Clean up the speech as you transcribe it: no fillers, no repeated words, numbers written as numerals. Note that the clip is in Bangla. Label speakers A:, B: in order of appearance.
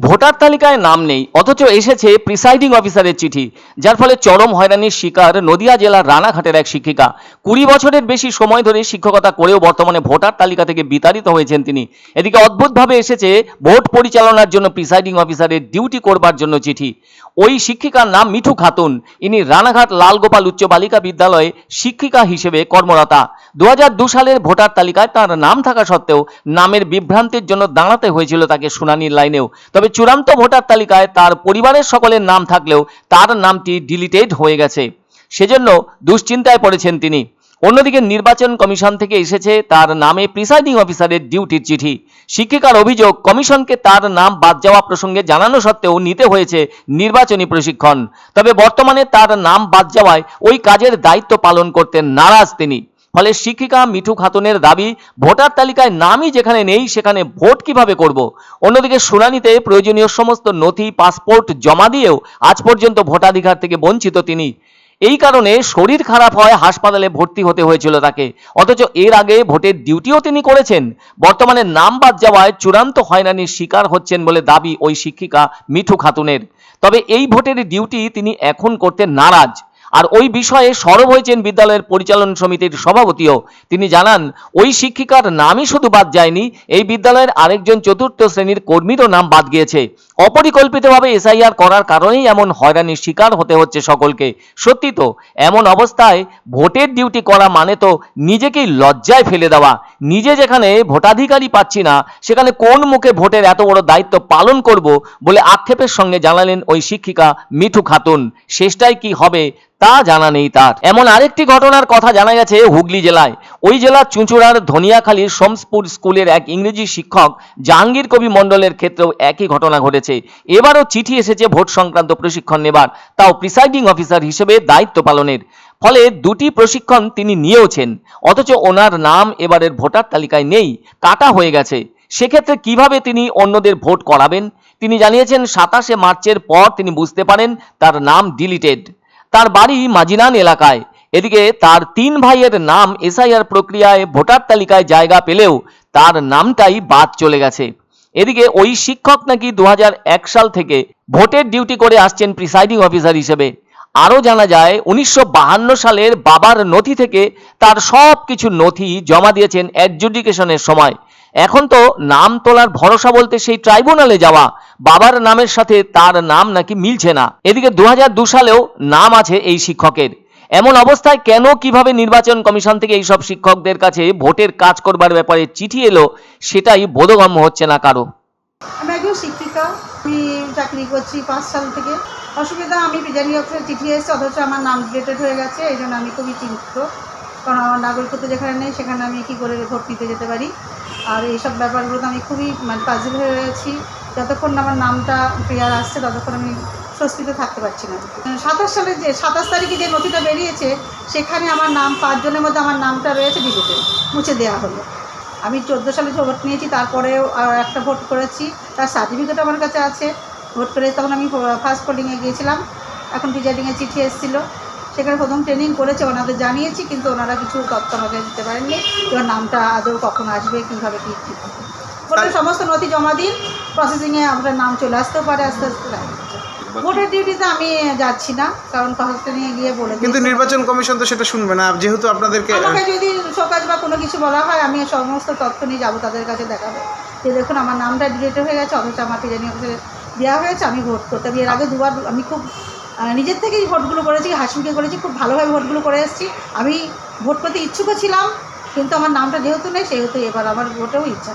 A: ভোটার তালিকায় নাম নেই, অথচ এসেছে প্রিসাইডিং অফিসারের চিঠি, যার ফলে চরম হয়রানির শিকার নদিয়া জেলার রানাঘাটের এক শিক্ষিকা। 20 বছরের বেশি সময় ধরে শিক্ষকতা করেও বর্তমানে ভোটার তালিকা থেকে বিতাড়িত হয়েছেন তিনি। এদিকে অদ্ভুতভাবে এসেছে ভোট পরিচালনার জন্য প্রিসাইডিং অফিসারের ডিউটি করবার জন্য চিঠি। ওই শিক্ষিকার নাম মিঠু খাতুন। ইনি রানাঘাট লালগোপাল উচ্চ বালিকা বিদ্যালয়ে শিক্ষিকা হিসেবে কর্মরতা। 2002 সালের ভোটার তালিকায় তার নাম থাকা সত্ত্বেও নামের বিভ্রান্তির জন্য দাঁড়াতে হয়েছিল তাকে শুনানির লাইনেও। তবে চূড়ান্ত ভোটার তালিকায় তার পরিবারের সকলের নাম থাকলেও তার নামটি ডিলিটেড হয়ে গেছে। সেজন্য দুশ্চিন্তায় পড়েছেন তিনি। অন্যদিকে নির্বাচন কমিশন থেকে এসেছে তার নামে প্রিসাইডিং অফিসারের ডিউটির চিঠি। শিক্ষিকার অভিযোগ, কমিশনকে তার নাম বাদ যাওয়া প্রসঙ্গে জানানো সত্ত্বেও নিতে হয়েছে নির্বাচনী প্রশিক্ষণ। তবে বর্তমানে তার নাম বাদ যাওয়ায় ওই কাজের দায়িত্ব পালন করতে নারাজ তিনি। ফলে শিক্ষিকা মিঠু খাতুনের দাবি, ভোটার তালিকায় নামই যেখানে নেই সেখানে ভোট কিভাবে করব। অন্যদিকে শুনানিতে প্রয়োজনীয় সমস্ত নথি, পাসপোর্ট জমা দিয়েও আজ পর্যন্ত ভোটাধিকার থেকে বঞ্চিত তিনি। এই কারণে শরীর খারাপ হয়, হাসপাতালে ভর্তি হতে হয়েছিল তাকে। অথচ এর আগে ভোটের ডিউটিও তিনি করেছেন। বর্তমানে নাম বাদ যাওয়ায় চূড়ান্ত হয়রানির শিকার হচ্ছেন বলে দাবি ওই শিক্ষিকা মিঠু খাতুনের। তবে এই ভোটের ডিউটি তিনি এখন করতে নারাজ। আর ওই বিষয়ে সরব হয়েছেন বিদ্যালয়ের পরিচালন সমিতির সভাপতিও। তিনি জানান, ওই শিক্ষিকার নামই শুধু বাদ যায়নি, এই বিদ্যালয়ের আরেকজন চতুর্থ শ্রেণীর কর্মীরও নাম বাদ গিয়েছে। অপরিকল্পিতভাবে এসআইআর করার কারণেই এমন হয়রানির শিকার হতে হচ্ছে সকলকে। সত্যি তো, এমন অবস্থায় ভোটের ডিউটি করা মানে তো নিজেকেই লজ্জায় ফেলে দেওয়া। নিজে যেখানে ভোটাধিকারই পাচ্ছি না, সেখানে কোন মুখে ভোটের এত বড় দায়িত্ব পালন করব বলে আক্ষেপের সঙ্গে জানালেন ওই শিক্ষিকা মিঠু খাতুন। শেষটাই কি হবে তা জানা নেই তার। এমন আরেকটি ঘটনার কথা জানা গেছে হুগলি জেলায়। ওই জেলার চুঁচুড়ার ধনিয়াখালীর সোমসপুর স্কুলের এক ইংরেজি শিক্ষক জাহাঙ্গীর কবি মণ্ডলের ক্ষেত্রেও একই ঘটনা ঘটেছে। এবারও চিঠি এসেছে ভোট সংক্রান্ত প্রশিক্ষণ নেবার, তাও প্রিসাইডিং অফিসার হিসেবে দায়িত্ব পালনের। ফলে দুটি প্রশিক্ষণ তিনি নিয়েওছেন, অথচ ওনার নাম এবারের ভোটার তালিকায় নেই, কাটা হয়ে গেছে। সেক্ষেত্রে কিভাবে তিনি অন্যদের ভোট করাবেন? তিনি জানিয়েছেন 27শে মার্চের পর তিনি বুঝতে পারেন তার নাম ডিলিটেড। তার বাড়ি মাজিনান এলাকায়। এদিকে তার 3 ভাইয়ের নাম এসআইআর প্রক্রিয়ায় ভোটার তালিকায় জায়গা পেলেও তার নামটাই বাদ চলে গেছে। এদিকে ওই শিক্ষক নাকি 2001 সাল থেকে ভোটের ডিউটি করে আসছেন প্রিসাইডিং অফিসার হিসেবে। আরও জানা যায় 1952 সালের বাবার নথি থেকে তার সব কিছু নথি জমা দিয়েছেন অ্যাডজুডিকেশনের সময়। এখন তো নাম তোলার ভরসা বলতে সেই ট্রাইব্যুনালে যাওয়া। বাবার নামের সাথে তার নাম নাকি মিলছে না। এদিকে 2002 সালেও নাম আছে এই শিক্ষকের। এমন অবস্থায় কেন, কিভাবে নির্বাচন কমিশন থেকে এইসব শিক্ষকদের কাছে ভোটের কাজ করবার ব্যাপারে চিঠি এলো, সেটাই বোধগম্য হচ্ছে না কারো।
B: আমি একজন শিক্ষিকা, আমি চাকরি করছি 5 সাল থেকে। অসুবিধা, আমি প্রিসাইডিং অফিসার চিঠি এসেছে, অথচ আমার নাম ডিলিটেড হয়ে গেছে। এই জন্য আমি খুবই চিন্তিত, কারণ আমার নাগরিকত্ব যেখানে নেই সেখানে আমি কী করে ভোট দিতে যেতে পারি। আর এইসব ব্যাপারগুলোতে আমি খুবই পাজিল হয়ে রয়েছি। যতক্ষণ না আমার নামটা ক্লিয়ার আসছে ততক্ষণ আমি স্বস্তিতে থাকতে পারছি না। 27 তারিখে যে নথিটা বেরিয়েছে সেখানে আমার নাম 5 জনের মধ্যে আমার নামটা রয়েছে ডিলিটেড, মুছে দেওয়া হলো। আমি 14 সালে ভোট নিয়েছি, তারপরেও একটা ভোট করেছি, তার সার্টিফিকেট আমার কাছে আছে। ভোট করে তখন আমি ফার্স্ট পোলিংয়ে গিয়েছিলাম। এখন প্রিসাইডিংয়ের চিঠি এসেছিলো, সেখানে প্রথম ট্রেনিং করেছে, ওনাদের জানিয়েছি, কিন্তু ওনারা কিছু তথ্য আমাকে দিতে পারেননি। এবার নামটা আদৌ কখন আসবে, কীভাবে কী ঠিক হবে বলে সমস্ত নথি জমা দিন, প্রসেসিংয়ে আপনার নাম চলে আসতেও পারে, আস্তে আস্তে ভোটের ডিউটিতে আমি যাচ্ছি না, কারণ ফার্স্ট নিয়ে গিয়ে বলে।
C: কিন্তু নির্বাচন কমিশন তো সেটা শুনবে না, যেহেতু আপনাদেরকে
B: আমাকে যদি শোকাজ বা কোনো কিছু বলা হয়, আমি সমস্ত তথ্য নিয়ে যাবো তাদের কাছে, দেখাবো যে দেখুন আমার নামটা ডিলিটেড হয়ে গেছে, অথচ আমার প্রিসাইডিং অফিসারে দেওয়া হয়েছে। আমি ভোট করতে, আমি এর আগে 2 বার আমি খুব নিজের থেকেই ভোটগুলো করেছি, হাসিমুখে করেছি, খুব ভালোভাবে ভোটগুলো করে এসেছি। আমি ভোট করতে ইচ্ছুকও ছিলাম, কিন্তু আমার নামটা যেহেতু নেই সেহেতু এবার আমার ভোটেও ইচ্ছা